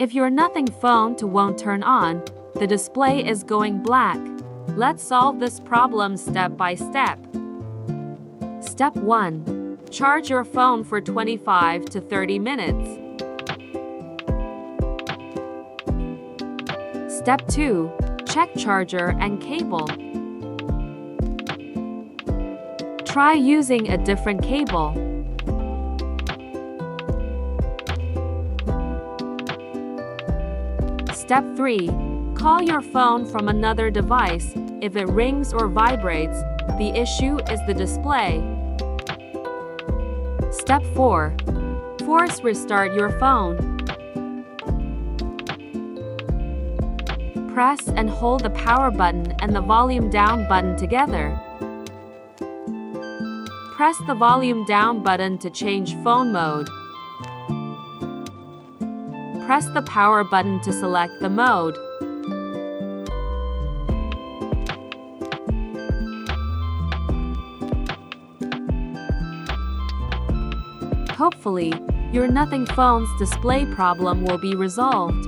If your nothing phone won't turn on, the display is going black. Let's solve this problem step by step. Step 1. Charge your phone for 25 to 30 minutes. Step 2. Check charger and cable. Try using a different cable. Step 3. Call your phone from another device. If it rings or vibrates, the issue is the display. Step 4. Force restart your phone. Press and hold the power button and the volume down button together. Press the volume down button to change phone mode. Press the power button to select the mode. Hopefully, your nothing phone's display problem will be resolved.